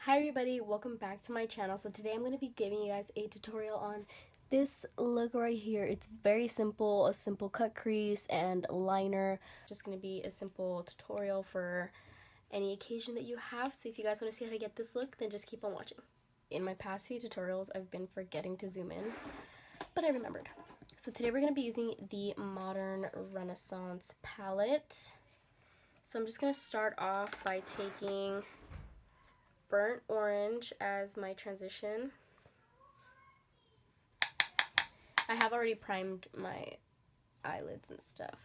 Hi everybody, welcome back to my channel. So today I'm going to be giving you guys a tutorial on this look right here. It's very simple, a simple cut crease and liner. Just going to be a simple tutorial for any occasion that you have. So if you guys want to see how to get this look, then just keep on watching. In my past few tutorials, I've been forgetting to zoom in, but I remembered. So today we're going to be using the Modern Renaissance palette. So I'm just going to start off by taking burnt orange as my transition. I have already primed my eyelids and stuff.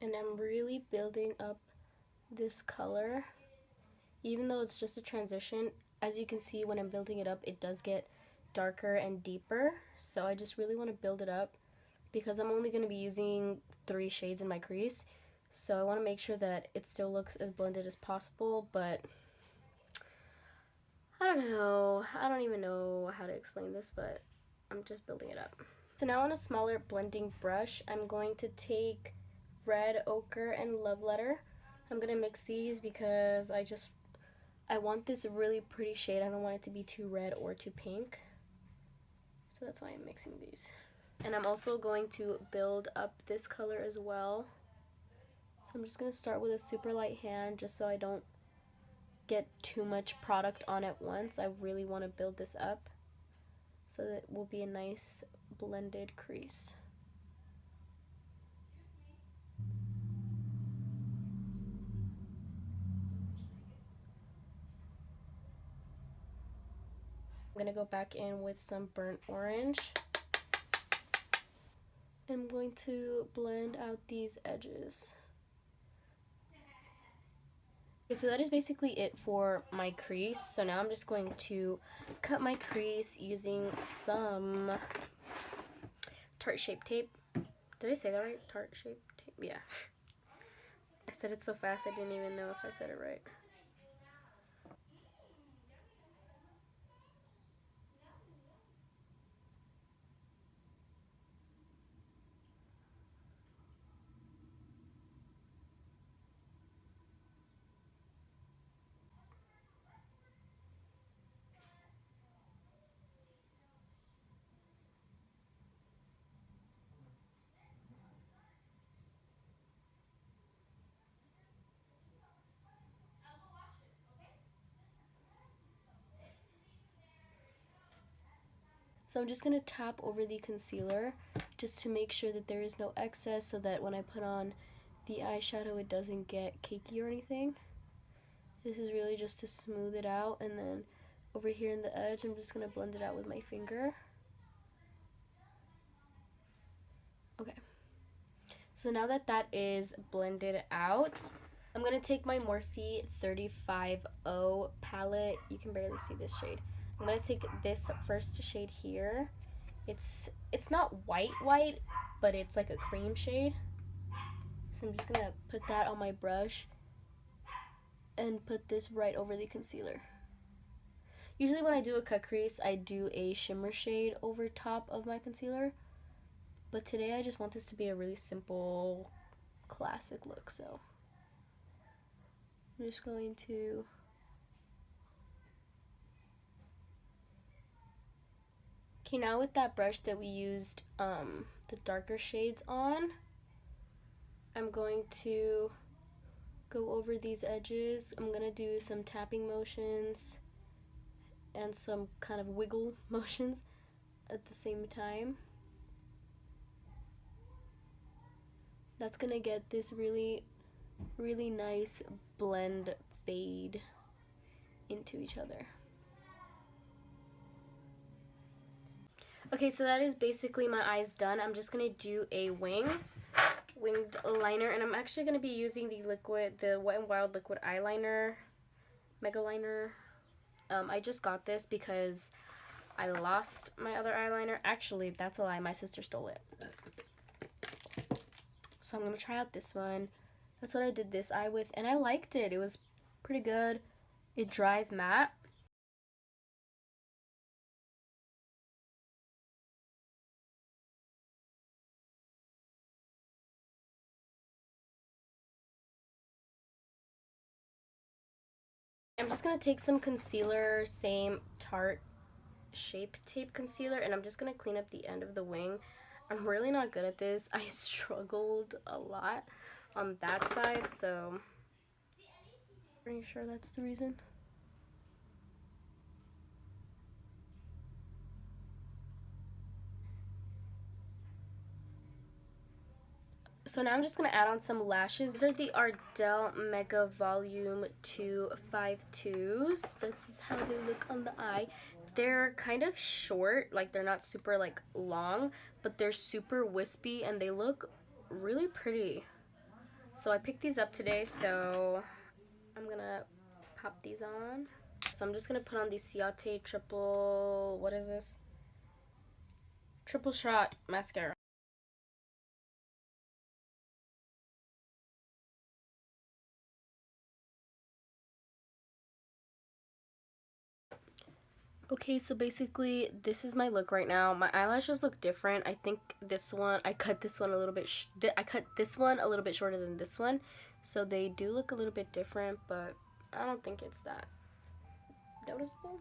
And I'm really building up this color. Even though it's just a transition, as you can see when I'm building it up, it does get darker and deeper. So I just really want to build it up because I'm only going to be using 3 shades in my crease. So I want to make sure that it still looks as blended as possible, but I don't know. I don't even know how to explain this, but I'm just building it up. So now on a smaller blending brush, I'm going to take red ochre and love letter. I'm gonna mix these because I want this really pretty shade. I don't want it to be too red or too pink, so that's why I'm mixing these. And I'm also going to build up this color as well. So I'm just gonna start with a super light hand just so I don't get too much product on at once. I really want to build this up so that it will be a nice blended crease. I'm going to go back in with some burnt orange. I'm going to blend out these edges. Okay, so that is basically it for my crease. So now I'm just going to cut my crease using some Tarte Shape Tape. Did I say that right? Tarte Shape Tape? Yeah. I said it so fast I didn't even know if I said it right. So I'm just going to tap over the concealer just to make sure that there is no excess so that when I put on the eyeshadow it doesn't get cakey or anything. This is really just to smooth it out, and then over here in the edge I'm just going to blend it out with my finger. Okay. So now that that is blended out, I'm going to take my Morphe 350 palette. You can barely see this shade. I'm going to take this first shade here. It's not white, but it's like a cream shade. So I'm just going to put that on my brush and put this right over the concealer. Usually when I do a cut crease, I do a shimmer shade over top of my concealer. But today I just want this to be a really simple, classic look, so I'm just going to okay, now with that brush that we used the darker shades on, I'm going to go over these edges. I'm going to do some tapping motions and some kind of wiggle motions at the same time. That's going to get this really nice blend fade into each other. Okay, so that is basically my eyes done. I'm just going to do a winged liner, and I'm actually going to be using the Wet n Wild liquid eyeliner, megaliner. I just got this because I lost my other eyeliner. Actually, that's a lie. My sister stole it. So I'm going to try out this one. That's what I did this eye with, and I liked it. It was pretty good. It dries matte. I'm just going to take some concealer, same Tarte Shape Tape concealer, and I'm just going to clean up the end of the wing. I'm really not good at this. I struggled a lot on that side, so pretty sure that's the reason. So now I'm just going to add on some lashes. These are the Ardell Megavolume 252s. This is how they look on the eye. They're kind of short, like they're not super like long, but they're super wispy and they look really pretty. So I picked these up today, so I'm going to pop these on. So I'm just going to put on the Cite triple, what is this? Triple shot mascara. Okay, so basically this is my look right now. My eyelashes look different. I think this one, I cut this one a little bit, I cut this one a little bit shorter than this one. So they do look a little bit different, but I don't think it's that noticeable.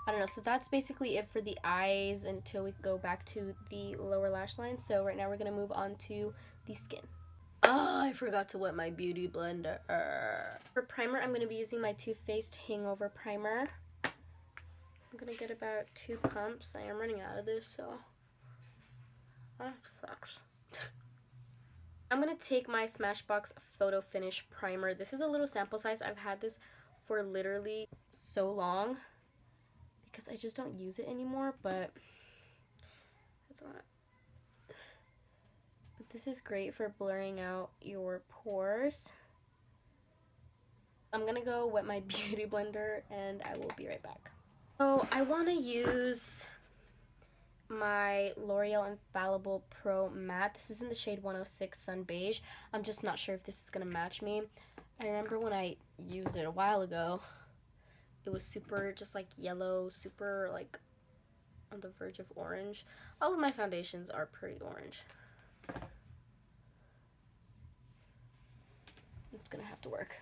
I don't know, so that's basically it for the eyes until we go back to the lower lash line. So right now we're going to move on to the skin. Oh, I forgot to wet my beauty blender. For primer, I'm going to be using my Too Faced Hangover Primer. I'm gonna get about 2 pumps. I am running out of this, so that sucks. I'm gonna take my Shamshbox Photo Finish Primer. This is a little sample size. I've had this for literally so long because I just don't use it anymore, but that's not. But this is great for blurring out your pores. I'm gonna go wet my beauty blender and I will be right back. So I want to use my L'Oreal Infallible Pro Matte. This is in the shade 106 Sun Beige. I'm just not sure if this is going to match me. I remember when I used it a while ago, it was super just like yellow, super like on the verge of orange. All of my foundations are pretty orange. It's going to have to work.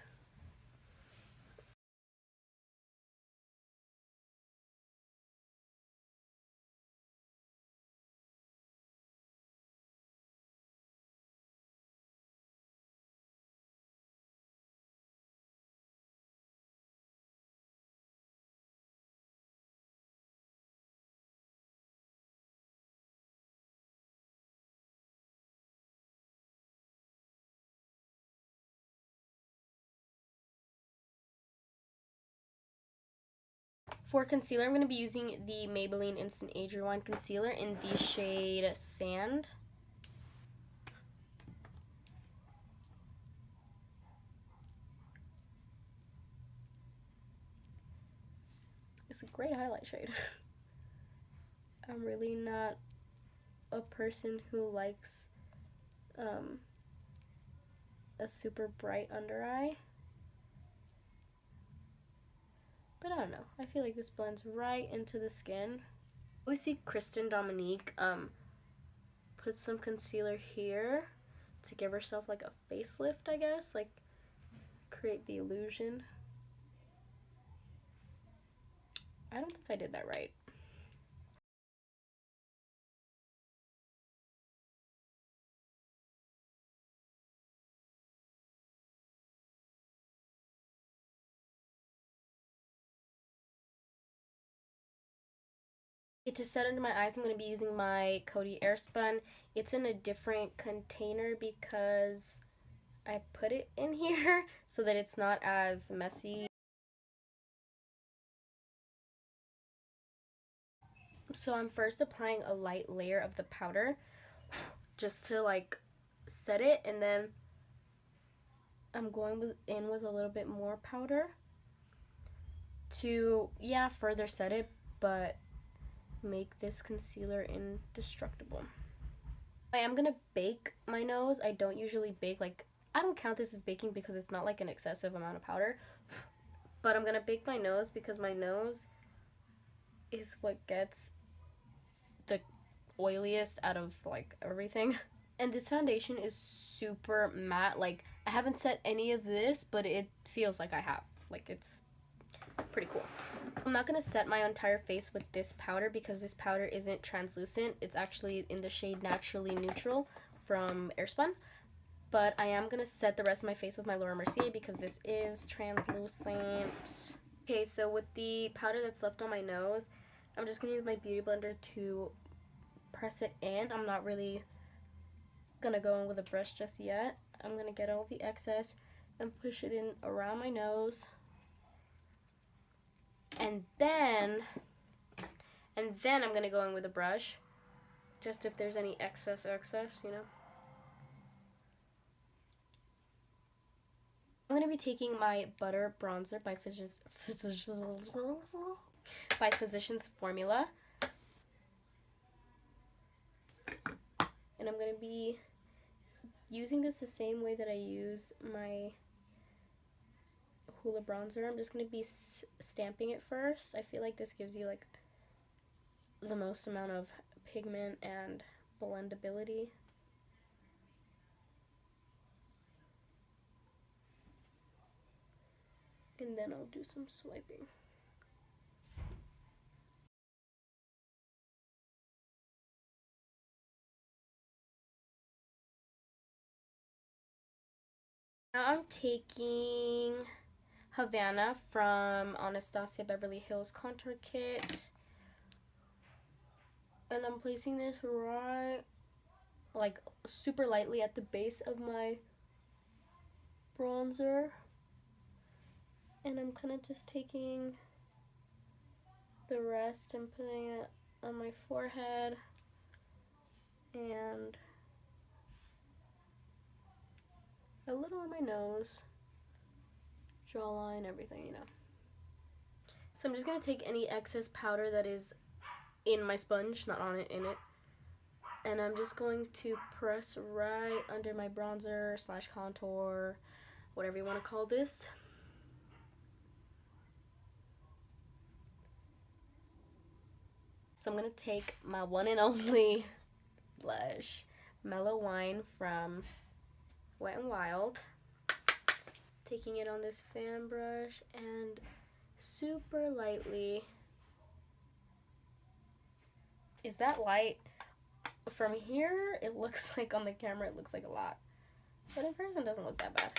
For concealer, I'm going to be using the Maybelline Instant Age Rewind Concealer in the shade Sand. It's a great highlight shade. I'm really not a person who likes a super bright under eye. But I don't know. I feel like this blends right into the skin. We see Kristen Dominique put some concealer here to give herself like a facelift, I guess. Like create the illusion. I don't think I did that right. To set under my eyes, I'm going to be using my Coty Airspun. It's in a different container because I put it in here so that it's not as messy. So I'm first applying a light layer of the powder just to like set it, and then I'm going in with a little bit more powder to, yeah, further set it, but make this concealer indestructible. I am gonna bake my nose. I don't usually bake, like, I don't count this as baking because it's not like an excessive amount of powder. But I'm gonna bake my nose because my nose is what gets the oiliest out of like everything. And this foundation is super matte. Like, I haven't set any of this, but it feels like I have. Like, it's pretty cool. I'm not gonna set my entire face with this powder because this powder isn't translucent. It's actually in the shade Naturally Neutral from Airspun. But I am gonna set the rest of my face with my Laura Mercier because this is translucent. Okay, so with the powder that's left on my nose, I'm just gonna use my beauty blender to press it in. I'm not really gonna go in with a brush just yet. I'm gonna get all the excess and push it in around my nose. And then I'm gonna go in with a brush, just if there's any excess, you know. I'm gonna be taking my Butter Bronzer by Physicians Formula. And I'm gonna be using this the same way that I use my Hoola bronzer. I'm just gonna be stamping it first. I feel like this gives you like the most amount of pigment and blendability. And then I'll do some swiping. Now I'm taking Havana from Anastasia Beverly Hills Contour Kit. And I'm placing this right, like, super lightly at the base of my bronzer. And I'm kind of just taking the rest and putting it on my forehead and a little on my nose, jawline, everything, you know. So I'm just going to take any excess powder that is in my sponge, not on it, in it. And I'm just going to press right under my bronzer slash contour, whatever you want to call this. So I'm going to take my one and only blush, Mellow Wine from Wet n Wild. Taking it on this fan brush and super lightly. Is that light? From here, it looks like, on the camera, it looks like a lot. But in person, it doesn't look that bad.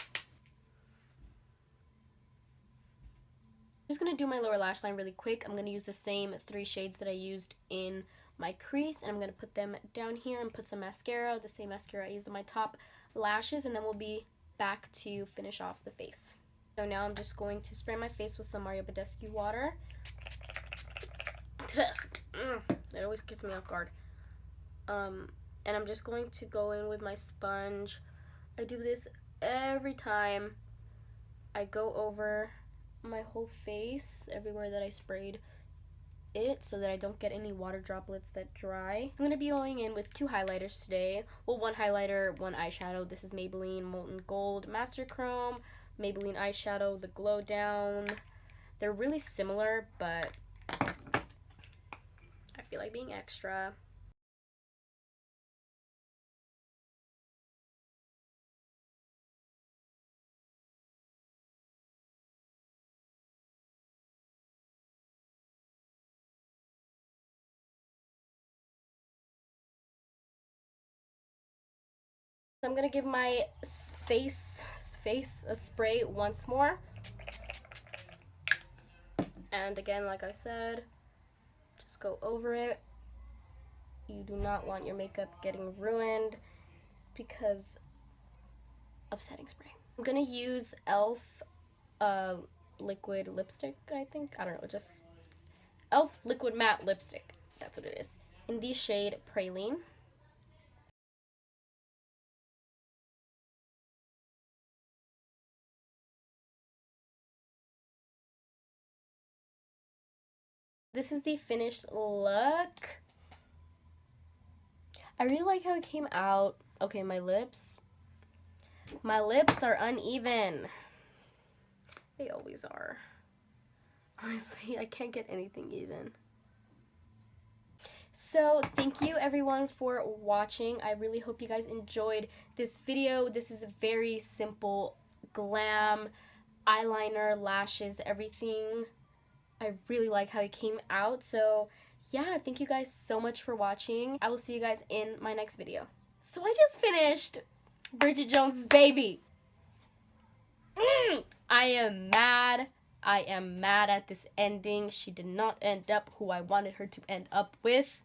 I'm just going to do my lower lash line really quick. I'm going to use the same 3 shades that I used in my crease, and I'm going to put them down here and put some mascara, the same mascara I used on my top lashes, and then we'll be back to finish off the face. So now I'm just going to spray my face with some bidescu water. It always gets me off guard. And I'm just going to go in with my sponge. I do this every time I go over my whole face, everywhere that I sprayed it, so that I don't get any water droplets that dry. I'm going to be going in with 2 highlighters today. Well, 1 highlighter, 1 eyeshadow. This is Maybelline Molten Gold Master Chrome, Maybelline eyeshadow, the Glow Down. They're really similar, but I feel like being extra. So I'm gonna give my face a spray once more. And again, like I said, just go over it. You do not want your makeup getting ruined because of setting spray. I'm gonna use e.l.f. liquid lipstick, I think. I don't know, just e.l.f. liquid matte lipstick. That's what it is. In the shade Praline. This is the finished look. I really like how it came out. Okay, my lips. My lips are uneven. They always are. Honestly, I can't get anything even. So thank you everyone for watching. I really hope you guys enjoyed this video. This is a very simple glam eyeliner, lashes, everything. I really like how it came out. So yeah, thank you guys so much for watching. I will see you guys in my next video. So I just finished Bridget Jones's Baby. I am mad. I am mad at this ending. She did not end up who I wanted her to end up with.